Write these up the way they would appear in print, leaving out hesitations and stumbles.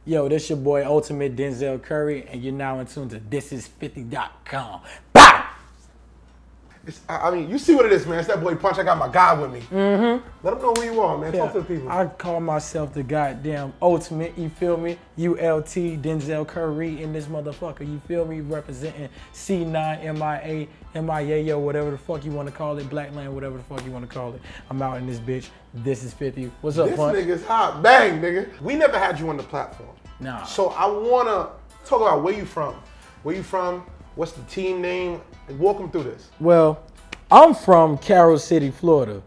Yo, this your boy Ultimate Denzel Curry, and you're now in tune to thisis50.com. Bow! I mean, you see what it is, man. It's that boy Punch. I got my guy with me. Mm-hmm. Let them know who you are, man. Talk to the people. I call myself the goddamn ultimate, you feel me? ULT Denzel Curry in this motherfucker, you feel me? Representing C9, MIA, yo, whatever the fuck you want to call it, Blackland, whatever the fuck you want to call it. I'm out in this bitch. This is 50. What's up, Punch? This nigga's hot. Bang, nigga. We never had you on the platform. Nah. So I want to talk about where you from. Where you from? What's the team name? Walk them through this. Well, I'm from Carroll City, Florida,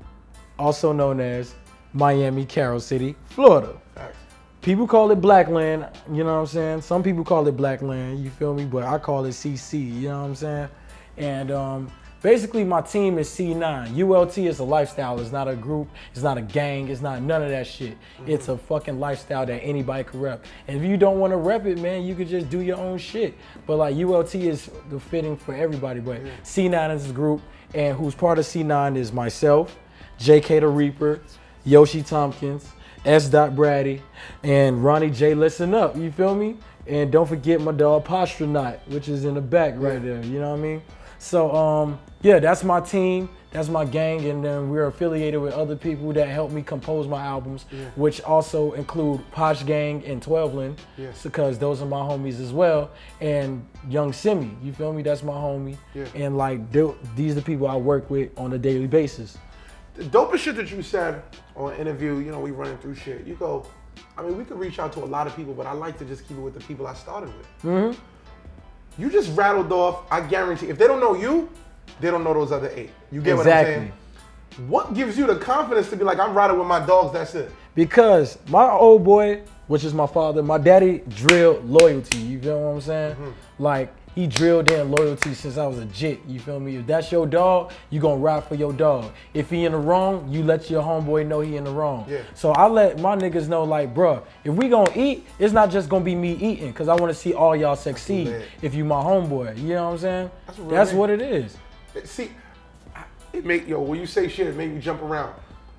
also known as Miami, Carroll City, Florida. Facts. People call it Blackland, you know what I'm saying? Some people call it Blackland, you feel me? But I call it CC, you know what I'm saying? And basically my team is C9. ULT is a lifestyle, it's not a group, it's not a gang, it's not none of that shit. Mm-hmm. It's a fucking lifestyle that anybody can rep. And if you don't want to rep it, man, you could just do your own shit. But like ULT is the fitting for everybody, but yeah. C9 is the group, and who's part of C9 is myself, JK the Reaper, Yoshi Tompkins, S. Brady, and Ronnie J. Listen Up, you feel me? And don't forget my dog Postronaut, which is in the back right there, you know what I mean? So yeah, that's my team, that's my gang, and then we're affiliated with other people that help me compose my albums, which also include Posh Gang and 12lin, because those are my homies as well, and Young Simi, you feel me? That's my homie, and like these are the people I work with on a daily basis. The dopest shit that you said on an interview, you know, we running through shit. You go, I mean, we could reach out to a lot of people, but I like to just keep it with the people I started with. Mm-hmm. You just rattled off, I guarantee, if they don't know you, they don't know those other 8. You get what I'm saying? What gives you the confidence to be like, I'm riding with my dogs, that's it? Because my old boy, which is my father, my daddy drilled loyalty, you feel what I'm saying? Mm-hmm. Like, he drilled in loyalty since I was a jit, you feel me? If that's your dog, you gonna ride for your dog. If he in the wrong, you let your homeboy know he in the wrong. Yeah. So I let my niggas know, like, bruh, if we gonna eat, it's not just gonna be me eating, cause I wanna see all y'all succeed if you my homeboy, you know what I'm saying? That's what it is. See, when you say shit, it make me jump around.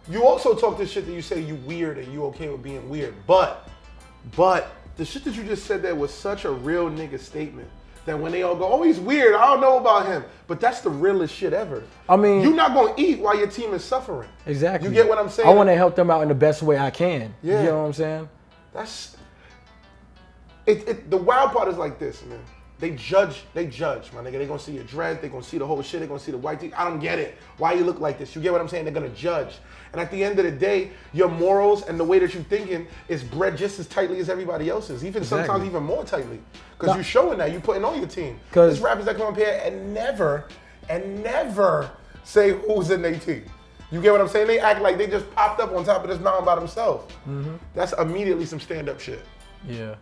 You also talk this shit that you say you weird and you okay with being weird, but the shit that you just said there was such a real nigga statement. That when they all go, oh, he's weird, I don't know about him. But that's the realest shit ever. I mean, you're not gonna eat while your team is suffering. Exactly. You get what I'm saying? I wanna help them out in the best way I can. Yeah. You know what I'm saying? That's the wild part is like this, man. They judge, my nigga. They gonna see your dread, they gonna see the whole shit, they gonna see the white teeth. I don't get it. Why you look like this? You get what I'm saying? They're gonna judge. And at the end of the day, your morals and the way that you're thinking is bred just as tightly as everybody else's. Even sometimes even more tightly. Because you're showing that, you're putting on your team. There's rappers that come up here and never say who's in their team. You get what I'm saying? They act like they just popped up on top of this mountain by themselves. Mm-hmm. That's immediately some stand-up shit. Yeah.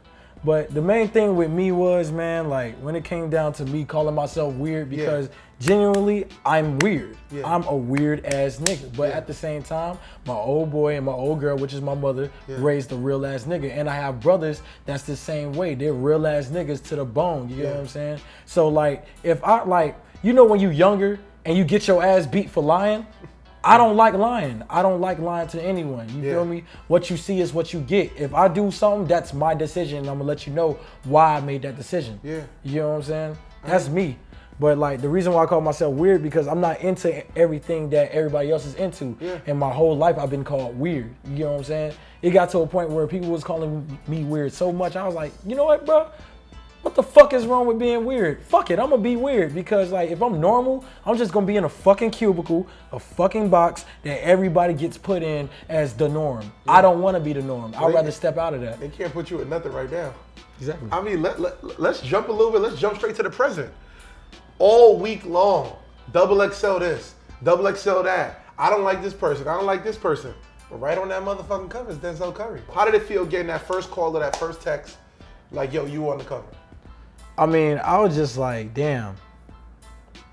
But the main thing with me was, man, like when it came down to me calling myself weird, because genuinely I'm weird. Yeah. I'm a weird ass nigga. But at the same time, my old boy and my old girl, which is my mother, raised a real ass nigga. And I have brothers that's the same way. They're real ass niggas to the bone. You know what I'm saying? So like, if I like, you know when you younger and you get your ass beat for lying? I don't like lying. I don't like lying to anyone. You feel me? What you see is what you get. If I do something, that's my decision. And I'm gonna let you know why I made that decision. Yeah. You know what I'm saying? That's me. But like the reason why I call myself weird, because I'm not into everything that everybody else is into. Yeah. And my whole life I've been called weird. You know what I'm saying? It got to a point where people was calling me weird so much, I was like, you know what, bro? What the fuck is wrong with being weird? Fuck it, I'm gonna be weird, because like if I'm normal, I'm just gonna be in a fucking cubicle, a fucking box that everybody gets put in as the norm. Yeah. I don't wanna be the norm. I'd rather step out of that. They can't put you in nothing right now. Exactly. I mean, let's jump a little bit, let's jump straight to the present. All week long, XXL this, XXL that. I don't like this person, I don't like this person. But right on that motherfucking cover is Denzel Curry. How did it feel getting that first call or that first text? Like, yo, you on the cover? I mean, I was just like, damn,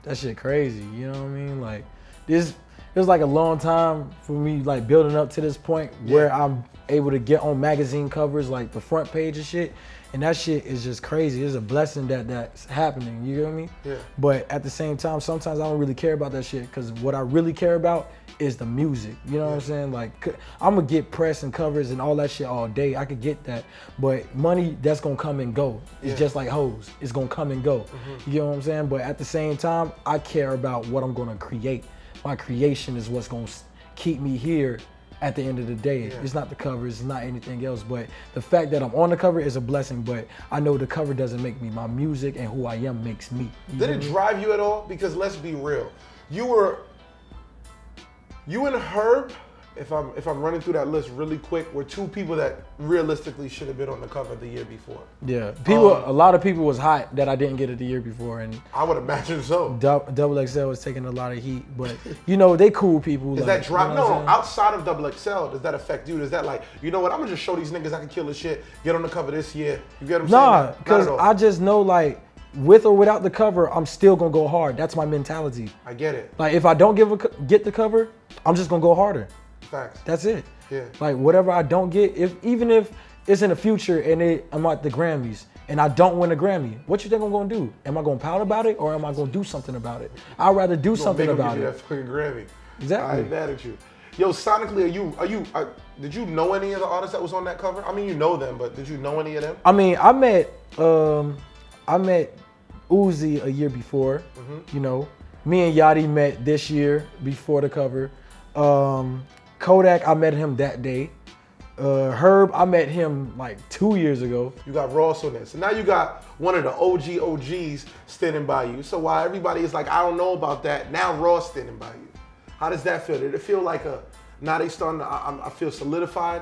that shit crazy, you know what I mean? Like, this, it was like a long time for me, like building up to this point where I'm able to get on magazine covers, like the front page and shit. And that shit is just crazy. It's a blessing that that's happening. You know what I mean? Yeah. But at the same time, sometimes I don't really care about that shit because what I really care about is the music. You know what I'm saying? Like, I'm gonna get press and covers and all that shit all day. I could get that. But money, that's gonna come and go. It's just like hoes. It's gonna come and go. You know what I'm saying? But at the same time, I care about what I'm gonna create. My creation is what's gonna keep me here at the end of the day. It's not the cover, it's not anything else, but the fact that I'm on the cover is a blessing, but I know the cover doesn't make me. My music and who I am makes me. Did it drive you at all? Because let's be real. You and Herb, if I'm running through that list really quick, were two people that realistically should have been on the cover the year before. Yeah, a lot of people was hot that I didn't get it the year before, and I would imagine so. XXL was taking a lot of heat, but you know they cool people. Is that drop? No, outside of XXL, does that affect you? Is that like, you know what? I'm gonna just show these niggas I can kill this shit. Get on the cover this year. You get what I'm saying? Nah, because I just know like with or without the cover, I'm still gonna go hard. That's my mentality. I get it. Like if I don't get the cover, I'm just gonna go harder. Facts. That's it. Yeah. Like whatever I don't get, even if it's in the future and I'm at the Grammys and I don't win a Grammy, what you think I'm gonna do? Am I gonna pout about it or am I gonna do something about it? I'd rather do something about it. That fucking Grammy. Exactly. I ain't mad at you. Yo, sonically, did you know any of the artists that was on that cover? I mean, you know them, but did you know any of them? I mean, I met Uzi a year before. You know, me and Yachty met this year before the cover. Kodak, I met him that day. Herb, I met him like 2 years ago. You got Ross on this. So now you got one of the OGs standing by you. So while everybody is like, I don't know about that, now Ross standing by you. How does that feel? Did it feel like now they starting to, I feel solidified?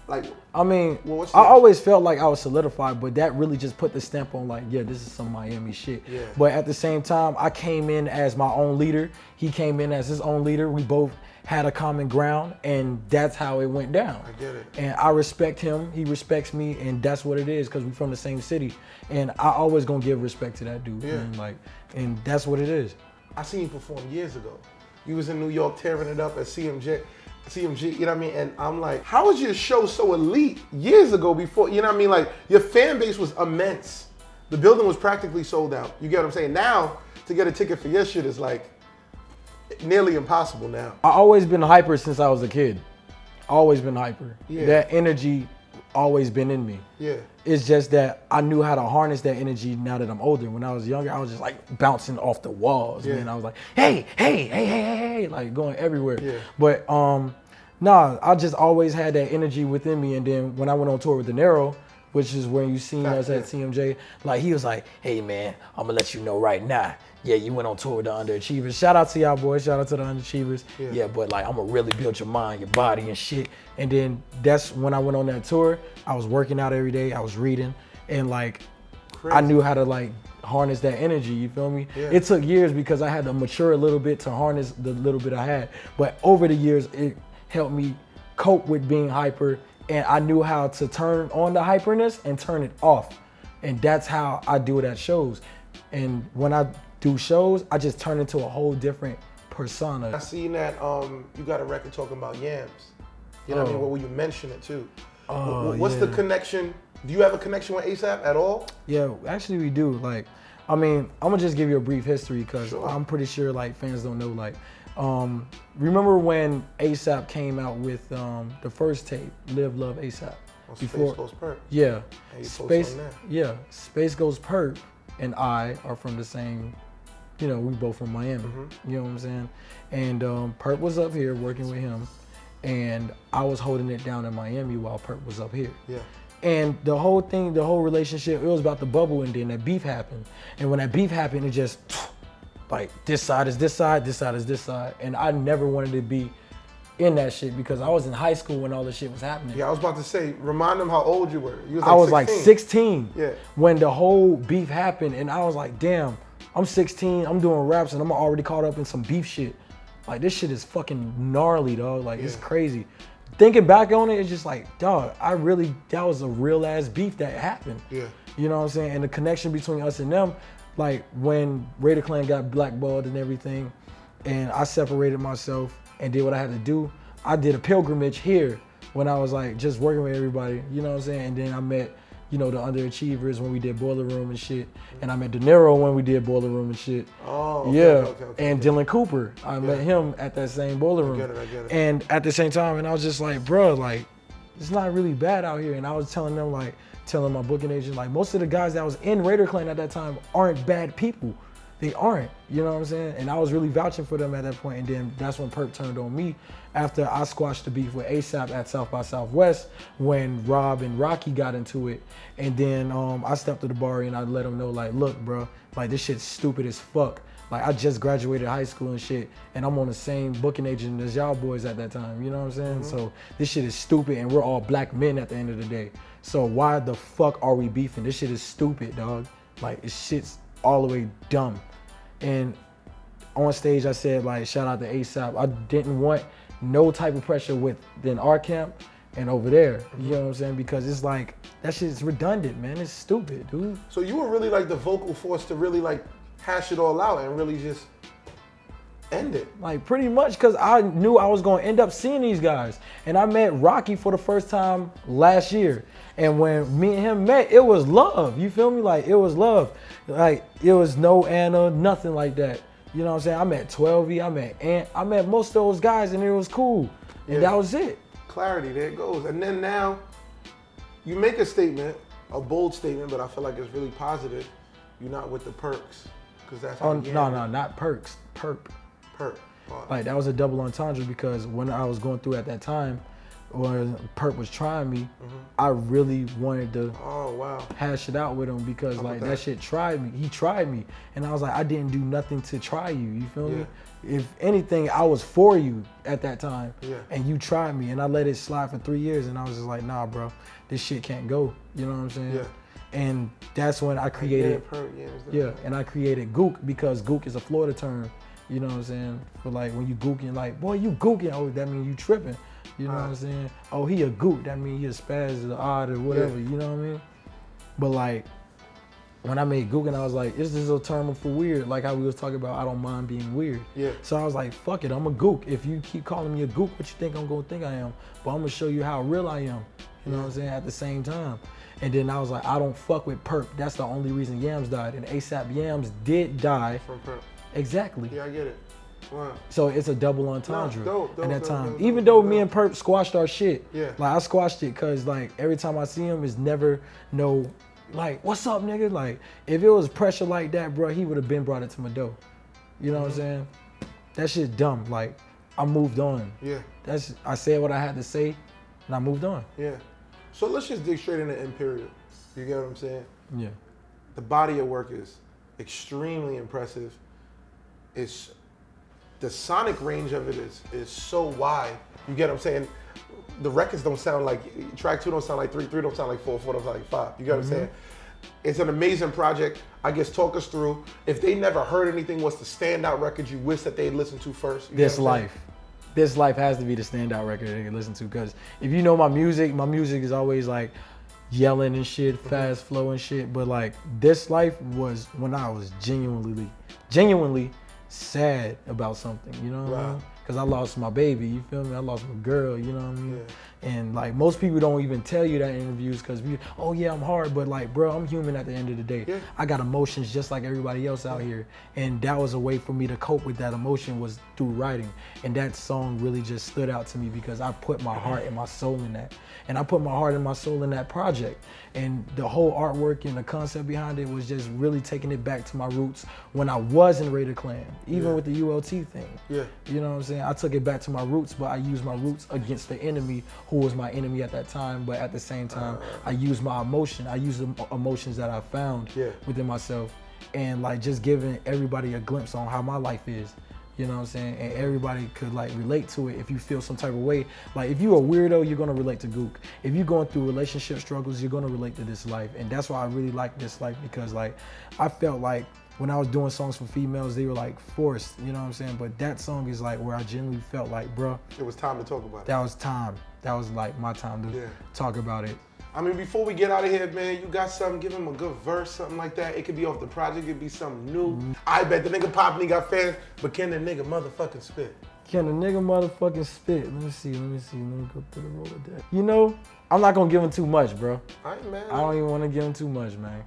Like, I mean, I always felt like I was solidified, but that really just put the stamp on like, yeah, this is some Miami shit. Yeah. But at the same time, I came in as my own leader. He came in as his own leader. We both had a common ground, and that's how it went down. I get it. And I respect him, he respects me, and that's what it is, because we're from the same city. And I always gonna give respect to that dude, man. Like, and that's what it is. I seen you perform years ago. You was in New York tearing it up at CMG, you know what I mean? And I'm like, how was your show so elite years ago before, you know what I mean? Like, your fan base was immense. The building was practically sold out. You get what I'm saying? Now, to get a ticket for your shit is like, nearly impossible now. I always been hyper since I was a kid. Always been hyper. Yeah. That energy always been in me. Yeah. It's just that I knew how to harness that energy now that I'm older. When I was younger, I was just like bouncing off the walls, man. I was like, hey, like going everywhere. Yeah. But nah, I just always had that energy within me. And then when I went on tour with De Niro, which is when you seen us at CMJ, like he was like, hey man, I'm gonna let you know right now. Yeah, you went on tour with the Underachievers. Shout out to y'all boys, shout out to the Underachievers. Yeah, but like I'm gonna really build your mind, your body and shit. And then that's when I went on that tour. I was working out every day, I was reading, and like I knew how to like harness that energy, you feel me? Yeah. It took years because I had to mature a little bit to harness the little bit I had. But over the years, it helped me cope with being hyper, and I knew how to turn on the hyperness and turn it off. And that's how I do it at shows. And when I do shows, I just turn into a whole different persona. I seen that you got a record talking about yams. You know what I mean? Well, you mention it too. What's the connection? Do you have a connection with ASAP at all? Yeah, actually we do. Like, I mean, I'm gonna just give you a brief history because I'm pretty sure like fans don't know. Like, remember when ASAP came out with the first tape, Live Love ASAP? Before Space Goes Perp. Yeah. Space. Yeah. Space Goes Perp and I are from the same. You know, we both from Miami. You know what I'm saying? And Perp was up here working with him, and I was holding it down in Miami while Perp was up here. Yeah. And the whole thing, the whole relationship, it was about the bubble, and then that beef happened. And when that beef happened, it just like this side is this side, this side is this side. And I never wanted to be in that shit because I was in high school when all this shit was happening. Yeah, I was about to say, remind them how old you were. You I was like 16 yeah. when the whole beef happened, and I was like, damn, I'm 16, I'm doing raps, and I'm already caught up in some beef shit. Like, this shit is fucking gnarly, dog. Like, it's crazy. Thinking back on it, it's just like, dog, that was a real ass beef that happened. Yeah. You know what I'm saying? And the connection between us and them, like when Raider Clan got blackballed and everything, and I separated myself, and did what I had to do. I did a pilgrimage here when I was like just working with everybody, you know what I'm saying? And then I met, you know, the underachievers when we did Boiler Room and shit. And I met De Niro when we did Boiler Room and shit. Oh, okay, and Dylan Cooper. I met him at that same Boiler Room. I get it. And at the same time, and I was just like, bro, like, it's not really bad out here. And I was telling them, like, telling my booking agent, like, most of the guys that was in Raider Clan at that time aren't bad people. They aren't, you know what I'm saying? And I was really vouching for them at that point. And then that's when Perp turned on me after I squashed the beef with ASAP at South by Southwest when Rob and Rocky got into it. And then I stepped to the bar and I let them know, like, look, bro, like, this shit's stupid as fuck. Like, I just graduated high school and shit, and I'm on the same booking agent as y'all boys at that time, you know what I'm saying? So this shit is stupid, and we're all black men at the end of the day. So why the fuck are we beefing? This shit is stupid, dog. Like, this shit's all the way dumb. And on stage, I said, like, shout out to ASAP. I didn't want no type of pressure within our camp and over there, you know what I'm saying? Because it's like, that shit's redundant, man. It's stupid, dude. So you were really like the vocal force to really like hash it all out and really just end it. Like, pretty much, because I knew I was going to end up seeing these guys. And I met Rocky for the first time last year. And when me and him met, it was love. You feel me? Like, it was love. Like, it was no Anna, nothing like that. You know what I'm saying? I met 12E, I met Ant, I met most of those guys, and it was cool. And that was it. Clarity, there it goes. And then now, you make a statement, a bold statement, but I feel like it's really positive. You're not with the Perks. Because that's how no, not Perks, Perp. Perp. Like, that was a double entendre because when I was going through at that time, when Perp was trying me, I really wanted to hash it out with him because like that shit tried me. He tried me. And I was like, I didn't do nothing to try you. You feel me? If anything, I was for you at that time. And you tried me. And I let it slide for 3 years. And I was just like, nah, bro, this shit can't go. You know what I'm saying? And that's when I created, and I created Gook because Gook is a Florida term. You know what I'm saying? But like when you gooking, like, boy, you gooking, oh, that means you tripping. You know what I'm saying? Oh, he a gook, that means he a spaz or odd or whatever, you know what I mean? But like, when I made Gook, and I was like, this is a term for weird, like how we was talking about I don't mind being weird. So I was like, fuck it, I'm a Gook. If you keep calling me a Gook, what you think I'm gonna think I am? But I'm gonna show you how real I am, you know what I'm saying, at the same time. And then I was like, I don't fuck with Perp. That's the only reason Yams died. And ASAP Yams did die. From Perp. Exactly. Yeah, I get it. Wow. So it's a double entendre dope, at that time. Dope, even though me and Perp squashed our shit. Like I squashed it because like every time I see him, it's never no, like, what's up, nigga? Like, if it was pressure like that, bro, he would have been brought it to my door. You know what I'm saying? That shit's dumb. Like, I moved on. I said what I had to say, and I moved on. So let's just dig straight into Imperial. You get what I'm saying? The body of work is extremely impressive. It's the sonic range of it is so wide. You get what I'm saying? The records don't sound like, track 2 don't sound like 3, 3 don't sound like 4, 4 don't sound like 5. You get what I'm saying? It's an amazing project. I guess talk us through, if they never heard anything, what's the standout record you wish that they'd listen to first? This Life. This Life has to be the standout record they can listen to, because if you know my music is always like yelling and shit, fast flow and shit, but like This Life was when I was genuinely sad about something, you know what I mean? Because I lost my baby, you feel me? I lost my girl, you know what I mean? And like most people don't even tell you that in interviews because oh yeah, I'm hard, but like, bro, I'm human at the end of the day. I got emotions just like everybody else out here. And that was a way for me to cope with that emotion was through writing. And that song really just stood out to me because I put my heart and my soul in that. And I put my heart and my soul in that project. And the whole artwork and the concept behind it was just really taking it back to my roots when I was in Raider Clan, even with the ULT thing. You know what I'm saying? I took it back to my roots, but I used my roots against the enemy who was my enemy at that time. But at the same time, I used my emotion. I used the emotions that I found within myself and like just giving everybody a glimpse on how my life is. You know what I'm saying? And everybody could like relate to it if you feel some type of way. Like if you're a weirdo, you're gonna relate to Gook. If you're going through relationship struggles, you're gonna relate to This Life. And that's why I really like This Life, because like I felt like when I was doing songs for females, they were like forced, you know what I'm saying? But that song is like where I genuinely felt like, bro, it was time to talk about it. That was time. That was like my time to talk about it. I mean, before we get out of here, man, you got something, give him a good verse, something like that. It could be off the project, it could be something new. I bet the nigga Pop, he got fans, but can the nigga motherfucking spit? Can a nigga motherfucking spit? Let me see. Let me go through the Rolodex. You know, I'm not gonna give him too much, bro. I ain't mad. I don't even want to give him too much, man.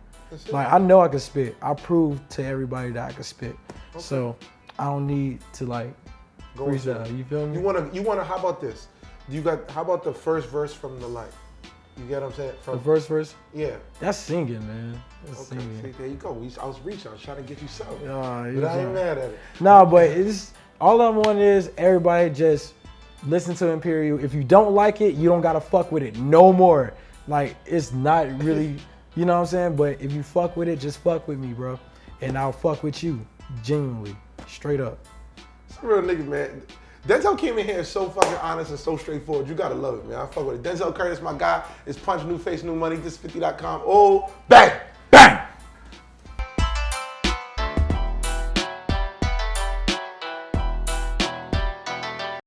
Like, I know I can spit. I proved to everybody that I can spit. Okay. So I don't need to like freestyle. You feel me? You wanna? How about this? How about the first verse from The Light? You get what I'm saying? The first verse? Yeah. That's singing, man. That's okay. singing. See, there you go. I was reaching. I was trying to get you something. But I ain't mad at it. Nah, but it's all I want is everybody just listen to Imperial. If you don't like it, you don't gotta fuck with it no more. Like, it's not really, you know what I'm saying? But if you fuck with it, just fuck with me, bro. And I'll fuck with you, genuinely, straight up. It's a real nigga, man. Denzel came in here so fucking honest and so straightforward. You gotta love it, man. I fuck with it. Denzel Curry is my guy. It's Punch, new face, new money. This 50.com. Oh, bang!